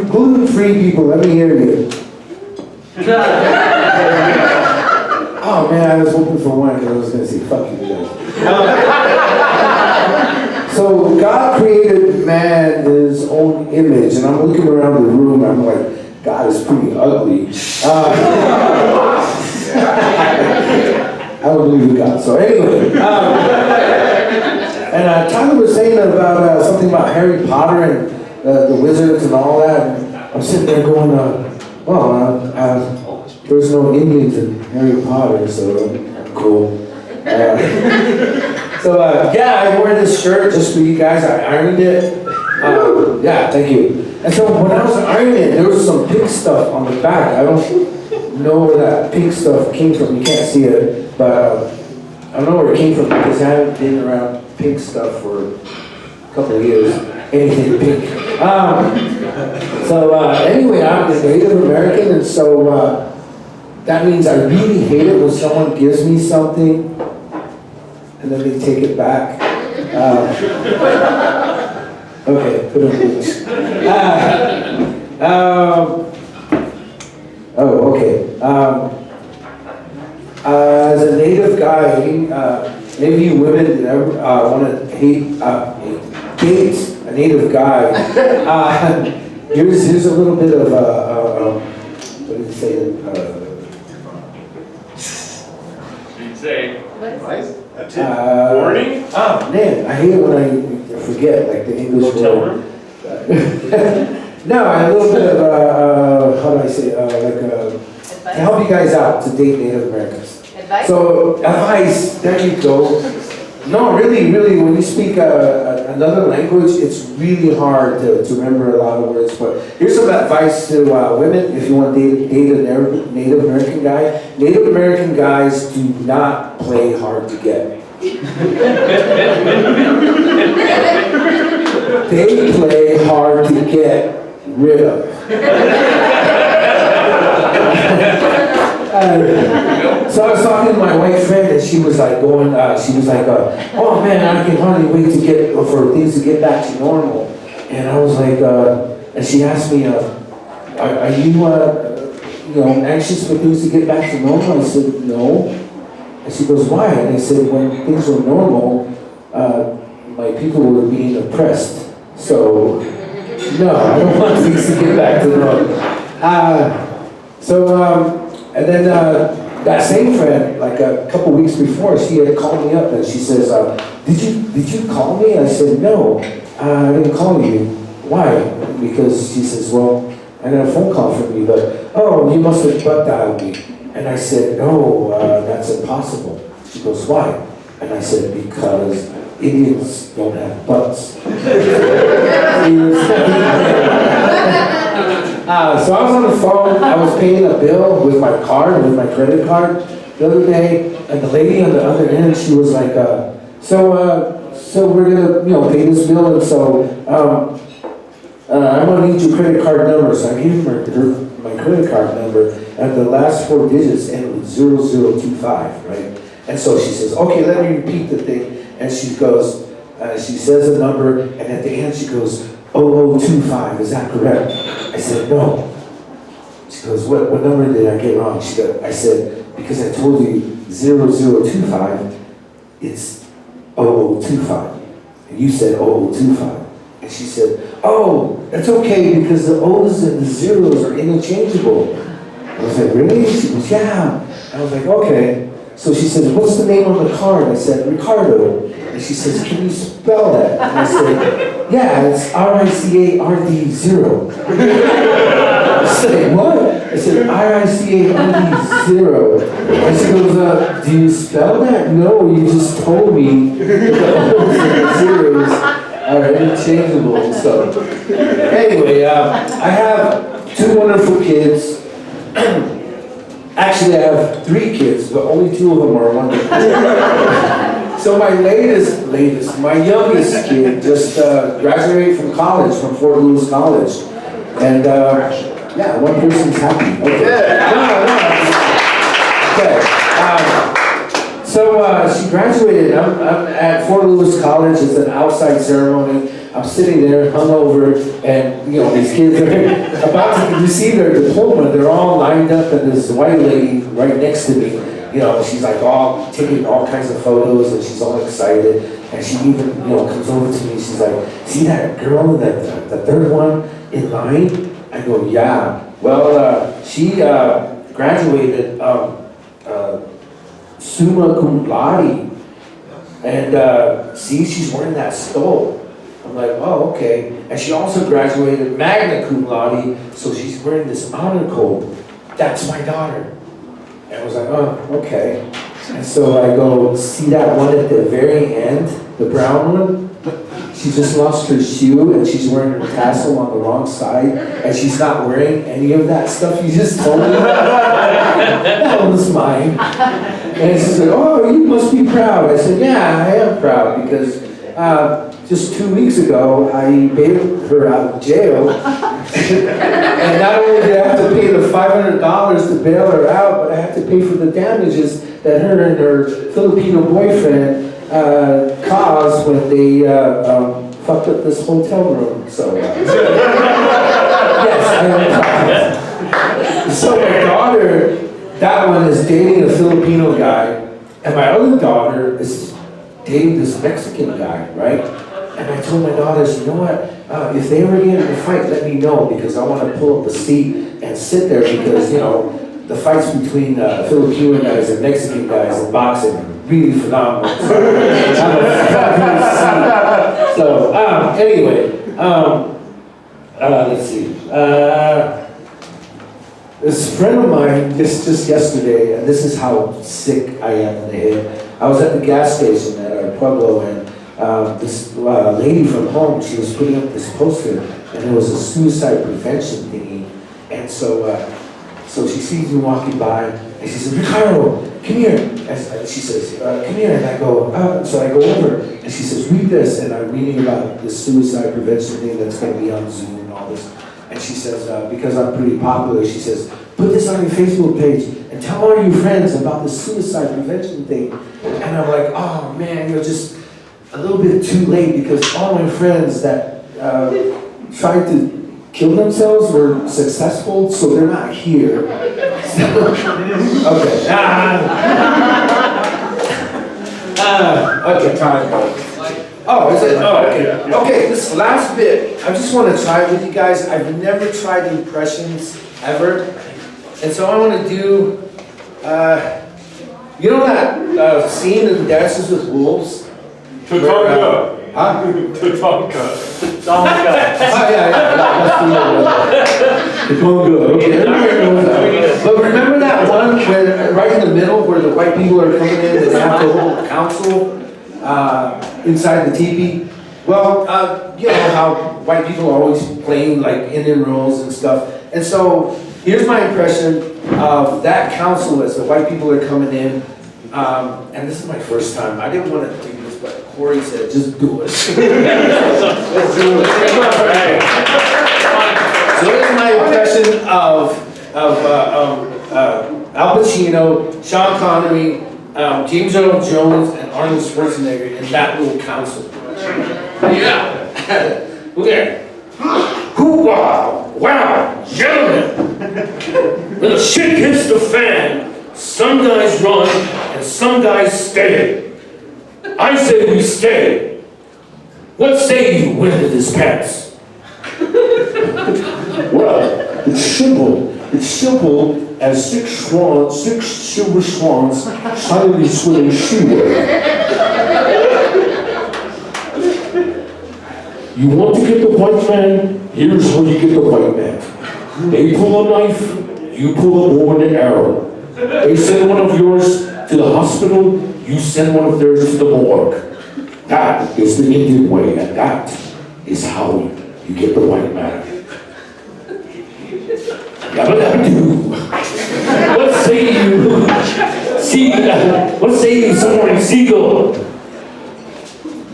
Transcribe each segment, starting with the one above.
gluten-free people, let me hear you. Oh man, I was hoping for one because I was going to say, fuck you guys. So God created man in his own image, and I'm looking around the room, I'm like, God is pretty ugly. I don't believe in God, so anyway. And Tyler was saying about something about Harry Potter and the wizards and all that. And I'm sitting there going, there's no Indians in Harry Potter, so cool. Yeah, I wore this shirt just for you guys. I ironed it. Yeah, thank you. And so when I was ironing it, there was some pink stuff on the back. I don't know where that pink stuff came from. You can't see it, but I don't know where it came from because I haven't been around pink stuff for a couple of years. Anything pink. Anyway, I'm a Native American, and so that means I really hate it when someone gives me something and then they take it back. Okay, put it on this. Okay. As a Native guy, maybe you women want to date a Native guy. Here's a little bit of what did you say? Advice? A tip? Warning? Oh man, I hate it when I forget, like the English word. No, a little bit of how do I say, to help you guys out to date Native Americans. Advice? So advice, there you go. No, really, when you speak another language, it's really hard to remember a lot of words. But here's some advice to women if you want to date a Native American guy. Native American guys do not play hard to get. They play hard to get rid of. So I was talking to my white friend, and she was like oh man, I can hardly wait for things to get back to normal. And I was like, and she asked me, are you anxious for things to get back to normal? I said, no. And she goes, why? And I said, when things were normal, my people were being oppressed. So, no, I don't want things to get back to normal. And then that same friend, like a couple weeks before, she had called me up and she says, did you call me? I said, no, I didn't call you. Why? Because she says, well, I got a phone call from you, but, oh, you must have butt dialed me. And I said, no, that's impossible. She goes, why? And I said, because Indians don't have butts. So I was on the phone, I was paying a bill with my credit card the other day, and the lady on the other end, she was like, so we're gonna, pay this bill, and so, I'm gonna need your credit card number. So I gave her my credit card number, and the last 4 digits ended with 0025, right? And so she says, okay, let me repeat the thing. And she goes, she says a number, and at the end she goes, 0025, is that correct? I said, no. She goes, what number did I get wrong? I said, because I told you 0025, it's 0025. And you said 0025. And she said, oh, that's okay because the O's and the zeros are interchangeable. I was like, really? She goes, yeah. I was like, okay. So she says, what's the name on the card? I said, Ricardo. And she says, can you spell that? And I said, yeah, it's RICARD0. I said, what? I said, RICARD0. And she goes, do you spell that? No, you just told me the O's and the zeros are interchangeable and stuff. Anyway, I have 2 wonderful kids. Actually, I have 3 kids, but only 2 of them are wonderful. So my my youngest kid just graduated from college, from Fort Lewis College. And yeah, one person's happy. Okay. Okay. So she graduated. I'm at Fort Lewis College. It's an outside ceremony. I'm sitting there hungover, and these kids are about to receive their diploma. They're all lined up, and this white lady right next to me, she's like all taking all kinds of photos, and she's all excited. And she even, comes over to me. She's like, "See that girl, the third one in line?" I go, "Yeah. Well, she graduated summa cum laude, and see, she's wearing that stole." I'm like, "Oh, okay." And she also graduated magna cum laude, so she's wearing this honor code. That's my daughter. And I was like, "Oh, okay." And so I go, "See that one at the very end, the brown one? She just lost her shoe and she's wearing her tassel on the wrong side, and she's not wearing any of that stuff you just told me." That was mine. And she said, "Oh, you must be proud." I said, "Yeah, I am proud, because just 2 weeks ago, I bailed her out of jail." And not only did I have to pay the $500 to bail her out, but I have to pay for the damages that her and her Filipino boyfriend caused when they fucked up this hotel room. So, yes, I am proud. So my daughter, that one is dating a Filipino guy, and my other daughter is dating this Mexican guy, right? And I told my daughters, "You know what? If they ever get in a fight, let me know, because I want to pull up a seat and sit there, because the fights between Filipino guys and Mexican guys in boxing are really phenomenal." So anyway, let's see. This friend of mine, just yesterday, and this is how sick I am in the head. I was at the gas station at our Pueblo, and this lady from home, she was putting up this poster, and it was a suicide prevention thingy. And so she sees me walking by, and she says, "Ricardo, come here." And she says, "Come here." And I go, so I go over, and she says, "Read this." And I'm reading about this suicide prevention thing that's going to be on Zoom and all this. And she says, because I'm pretty popular, she says, "Put this on your Facebook page and tell all your friends about the suicide prevention thing." And I'm like, "Oh man, you're just a little bit too late, because all my friends that tried to kill themselves were successful, so they're not here." Okay. Okay, time. Oh, is it? Oh, okay. Okay, this last bit, I just want to try with you guys. I've never tried impressions ever. And so I want to do, that scene in Dances with Wolves? Tatanka. Huh? Tatanka. Oh, yeah. Okay. But remember that one where, right in the middle, where the white people are coming in and they have the whole council inside the teepee? Well, you know how white people are always playing like Indian roles and stuff. And so here's my impression of that council as the white people are coming in. And this is my first time. I didn't want to do this, but Corey said, "Just do it." Let's do it. So here's my impression of Al Pacino, Sean Connery, James Earl Jones, and Arnold Schwarzenegger in that little council. Yeah. Okay. Hoorah! Wow, gentlemen! When the shit hits the fan, some guys run and some guys stay. I say we stay. What say you, women in this pants? Well, it's simple. It's simple as six silver swans silently swimming seaward. You want to get the white man? Here's how you get the white man. They pull a knife, you pull a bow and an arrow. They send one of yours to the hospital, you send one of theirs to the morgue. That is the Indian way, and that is how you get the white man. Yabba-dabba-doo. What say you, someone seagull?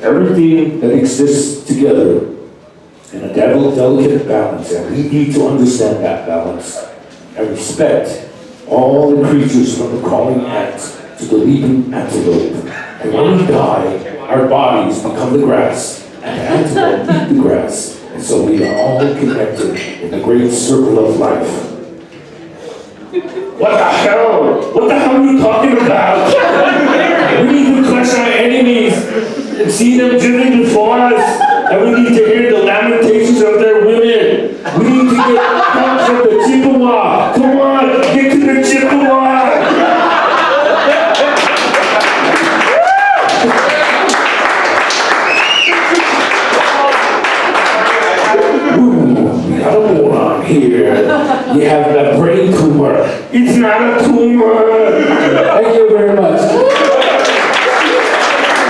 Everything that exists together in a delicate balance, and we need to understand that balance and respect all the creatures from the crawling ants to the leaping antelope. And when we die, our bodies become the grass, and the antelope eat the grass. And so we are all connected in the great circle of life. What the hell? What the hell are you talking about? We need to crush our enemies and see them driven before us. And we need to hear the lamentations of their women. We need to get help from the Chippewa. Come on, get to the Chippewa. Ooh, we got a moron here. You have a brain tumor. It's not a tumor. Thank you very much.